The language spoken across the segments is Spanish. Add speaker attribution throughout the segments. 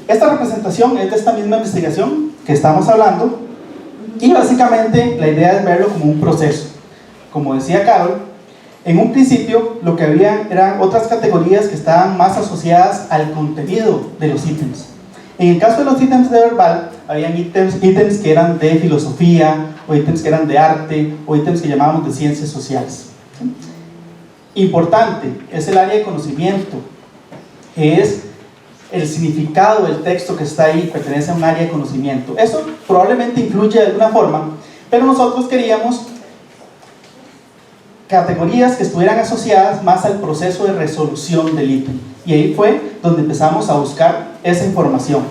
Speaker 1: Esta representación es de esta misma investigación que estamos hablando, y básicamente la idea es verlo como un proceso. Como decía Carol, en un principio lo que había eran otras categorías que estaban más asociadas al contenido de los ítems. En el caso de los ítems de verbal, habían ítems que eran de filosofía, o ítems que eran de arte, o ítems que llamábamos de ciencias sociales. Importante es el área de conocimiento, que es el significado del texto que está ahí, pertenece a un área de conocimiento. Eso probablemente influye de alguna forma, pero nosotros queríamos categorías que estuvieran asociadas más al proceso de resolución del ítem, y ahí fue donde empezamos a buscar esa información.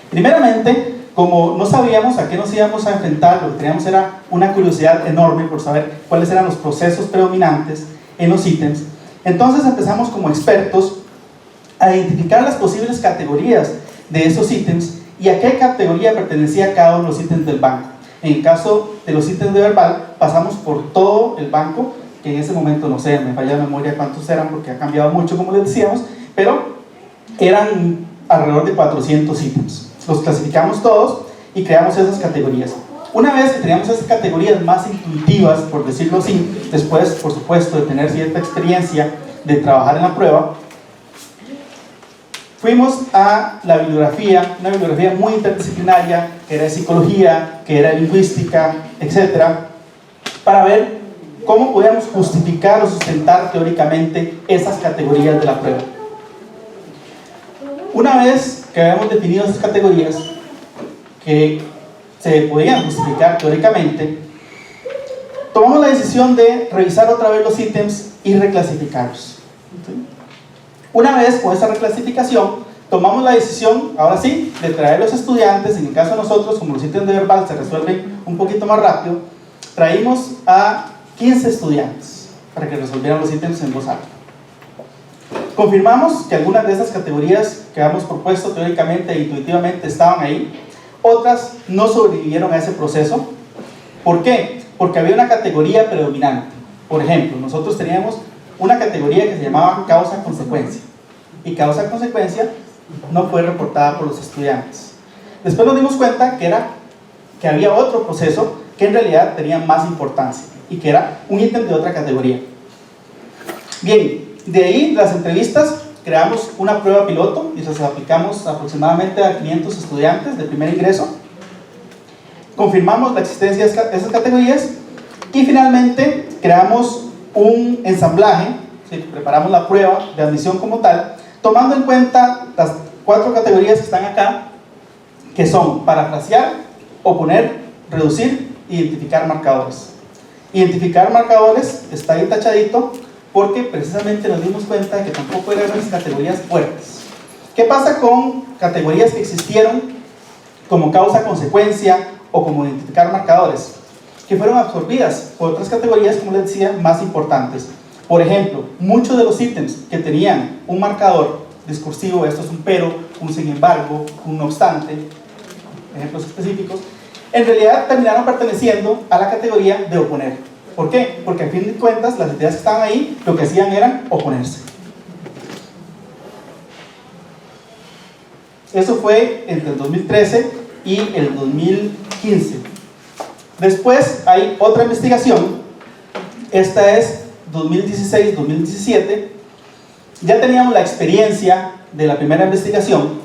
Speaker 1: Primeramente, como no sabíamos a qué nos íbamos a enfrentar, lo que teníamos era una curiosidad enorme por saber cuáles eran los procesos predominantes en los ítems, entonces empezamos como expertos a identificar las posibles categorías de esos ítems y a qué categoría pertenecía cada uno de los ítems del banco. En el caso de los ítems de verbal, pasamos por todo el banco, que en ese momento, no sé, me falla la memoria cuántos eran porque ha cambiado mucho, como les decíamos, pero eran alrededor de 400 ítems. Los clasificamos todos y creamos esas categorías. Una vez que teníamos esas categorías más intuitivas, por decirlo así, después, por supuesto, de tener cierta experiencia de trabajar en la prueba, fuimos a la bibliografía, una bibliografía muy interdisciplinaria, que era de psicología, que era de lingüística, etc., para ver cómo podíamos justificar o sustentar teóricamente esas categorías de la prueba. Una vez que habíamos definido esas categorías, que se podían justificar teóricamente, tomamos la decisión de revisar otra vez los ítems y reclasificarlos. ¿Sí? Una vez con esa reclasificación, tomamos la decisión, ahora sí, de traer los estudiantes. En el caso de nosotros, como los ítems de verbal se resuelven un poquito más rápido, traímos a 15 estudiantes para que resolvieran los ítems en voz alta. Confirmamos que algunas de esas categorías que habíamos propuesto teóricamente e intuitivamente estaban ahí, otras no sobrevivieron a ese proceso. ¿Por qué? Porque había una categoría predominante. Por ejemplo, nosotros teníamos una categoría que se llamaba causa-consecuencia, y causa-consecuencia no fue reportada por los estudiantes. Después nos dimos cuenta que había otro proceso que en realidad tenía más importancia y que era un ítem de otra categoría. Bien, de ahí las entrevistas, creamos una prueba piloto y las aplicamos aproximadamente a 500 estudiantes de primer ingreso. Confirmamos la existencia de esas categorías y finalmente creamos un ensamblaje, ¿sí? Preparamos la prueba de admisión como tal, tomando en cuenta las 4 categorías que están acá, que son parafrasear, oponer, reducir, identificar marcadores. Identificar marcadores está ahí tachadito porque precisamente nos dimos cuenta de que tampoco eran esas categorías fuertes. ¿Qué pasa con categorías que existieron como causa-consecuencia o como identificar marcadores? Que fueron absorbidas por otras categorías, como les decía, más importantes. Por ejemplo, muchos de los ítems que tenían un marcador discursivo, esto es un pero, un sin embargo, un no obstante, ejemplos específicos, en realidad terminaron perteneciendo a la categoría de oponer. ¿Por qué? Porque a fin de cuentas las ideas que estaban ahí lo que hacían era oponerse. Eso fue entre el 2013 y el 2015. Después hay otra investigación, esta es 2016-2017, ya teníamos la experiencia de la primera investigación,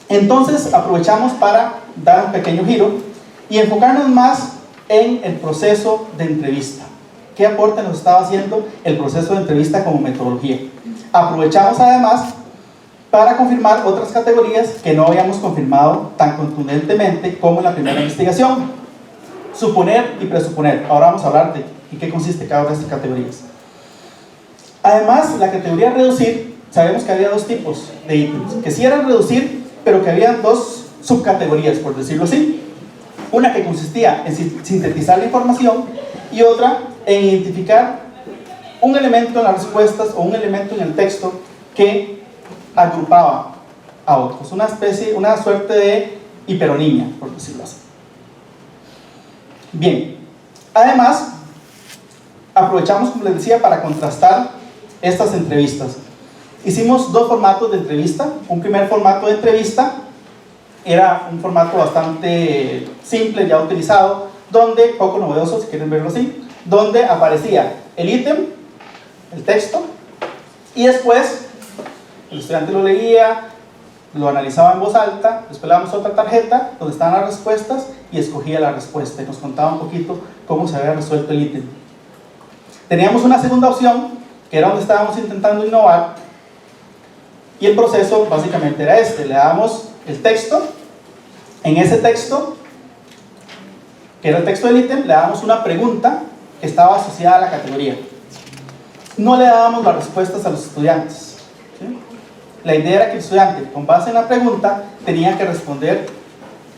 Speaker 1: entonces aprovechamos para dar un pequeño giro y enfocarnos más en el proceso de entrevista. ¿Qué aporte nos estaba haciendo el proceso de entrevista como metodología? Aprovechamos además para confirmar otras categorías que no habíamos confirmado tan contundentemente como en la primera investigación. Suponer y presuponer. Ahora vamos a hablar de en qué consiste cada una de estas categorías. Además, la categoría reducir, sabemos que había 2 tipos de ítems, que sí eran reducir, pero que había 2 subcategorías, por decirlo así. Una que consistía en sintetizar la información y otra en identificar un elemento en las respuestas o un elemento en el texto que agrupaba a otros, una suerte de hiperonimia, por decirlo así. Bien, además aprovechamos, como les decía, para contrastar estas entrevistas. hicimos dos formatos de entrevista. Un primer formato de entrevista era un formato bastante simple, ya utilizado, donde, poco novedoso si quieren verlo así, donde aparecía el ítem, el texto, y después el estudiante lo leía, lo analizaba en voz alta, después le damos otra tarjeta donde estaban las respuestas y escogía la respuesta y nos contaba un poquito cómo se había resuelto el ítem. Teníamos una segunda opción, que era donde estábamos intentando innovar, y el proceso básicamente era este: le damos el texto, en ese texto, que era el texto del ítem, le damos una pregunta que estaba asociada a la categoría. No le dábamos las respuestas a los estudiantes, ¿sí? La idea era que el estudiante, con base en la pregunta, tenía que responder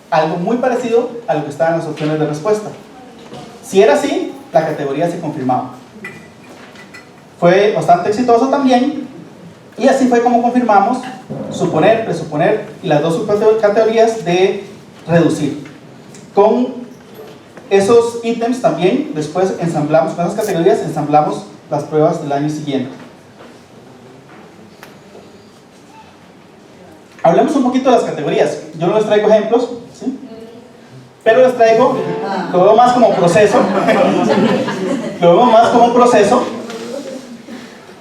Speaker 1: algo muy parecido a lo que estaba en las opciones de respuesta. Si era así, la categoría se confirmaba. Fue bastante exitoso también, y así fue como confirmamos suponer, presuponer y las dos subcategorías de reducir. Con esos ítems también, después ensamblamos, con esas categorías ensamblamos las pruebas del año siguiente. Hablemos un poquito de las categorías. Yo no les traigo ejemplos, ¿sí? Pero les traigo, lo veo más como proceso. Lo veo más como un proceso.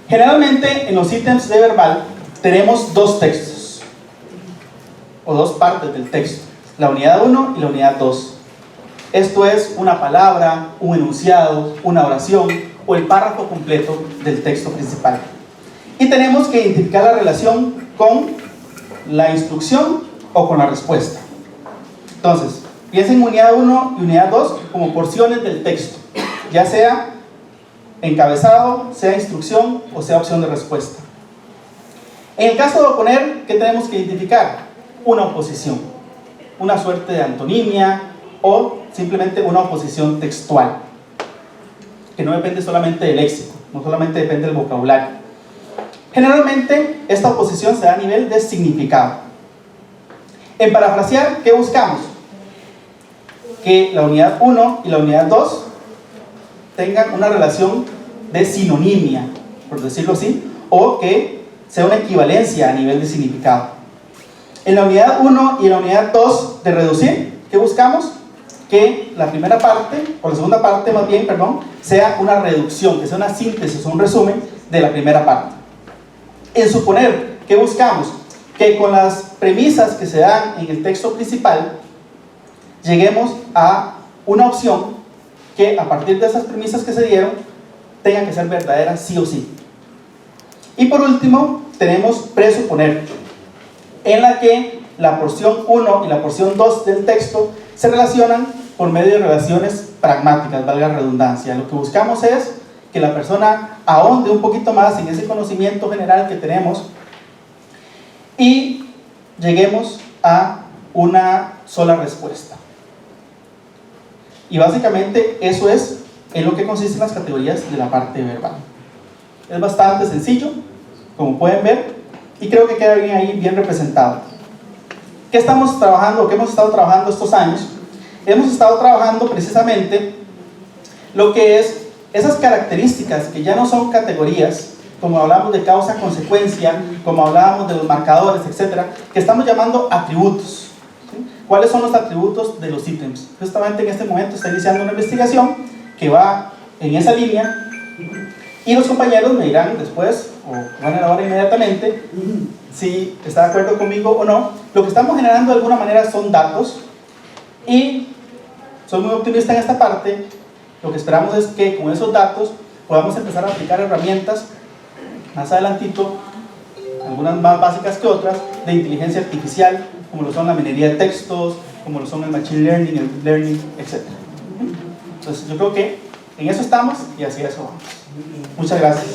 Speaker 1: Generalmente en los ítems de verbal tenemos dos textos o dos partes del texto, la unidad 1 y la unidad 2. Esto es una palabra, un enunciado, una oración o el párrafo completo del texto principal. Y tenemos que identificar la relación con la instrucción o con la respuesta. Entonces, piensen en unidad 1 y unidad 2 como porciones del texto, ya sea encabezado, sea instrucción o sea opción de respuesta. En el caso de oponer, ¿qué tenemos que identificar? Una oposición, una suerte de antonimia o simplemente una oposición textual, que no depende solamente del léxico, no solamente depende del vocabulario. Generalmente esta oposición se da a nivel de significado. En parafrasear, ¿qué buscamos? Que la unidad 1 y la unidad 2 tengan una relación de sinonimia, por decirlo así, o que sea una equivalencia a nivel de significado. En la unidad 1 y en la unidad 2 de reducir, ¿qué buscamos? Que la primera parte, o la segunda parte más bien, perdón, sea una reducción, que sea una síntesis o un resumen de la primera parte. En suponer, ¿qué buscamos? Que con las premisas que se dan en el texto principal, lleguemos a una opción que a partir de esas premisas que se dieron, tengan que ser verdaderas sí o sí. Y por último, tenemos presuponer, en la que la porción 1 y la porción 2 del texto se relacionan por medio de relaciones pragmáticas, valga la redundancia. Lo que buscamos es que la persona ahonde un poquito más en ese conocimiento general que tenemos y lleguemos a una sola respuesta. Y básicamente eso es en lo que consisten las categorías de la parte verbal. Es bastante sencillo, como pueden ver, y creo que queda bien ahí, bien representado. ¿Qué estamos trabajando, qué hemos estado trabajando estos años? Hemos estado trabajando precisamente lo que es esas características que ya no son categorías, como hablamos de causa-consecuencia, como hablábamos de los marcadores, etcétera, que estamos llamando atributos. ¿Sí? ¿Cuáles son los atributos de los ítems? Justamente en este momento está iniciando una investigación que va en esa línea y los compañeros me dirán después, o van a la hora inmediatamente, si está de acuerdo conmigo o no. Lo que estamos generando de alguna manera son datos y soy muy optimista en esta parte. Lo que esperamos es que con esos datos podamos empezar a aplicar herramientas más adelantito, algunas más básicas que otras, de inteligencia artificial, como lo son la minería de textos, como lo son el machine learning, el deep learning, etc. Entonces yo creo que en eso estamos y hacia eso vamos. Muchas gracias.